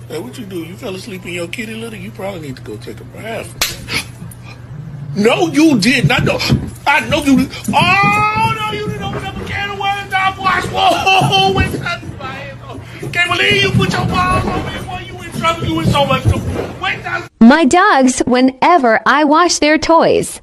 Hey, what you do? You fell asleep in your kitty litter? You probably need to go take a bath. No, you did not. No, I know you did. Oh, no, you didn't open up a can of worms. Dog wash. Whoa, what's that? Can't believe you put your balls on me. Boy, you in trouble. You in so much trouble. Wait, My dogs, whenever I wash their toys.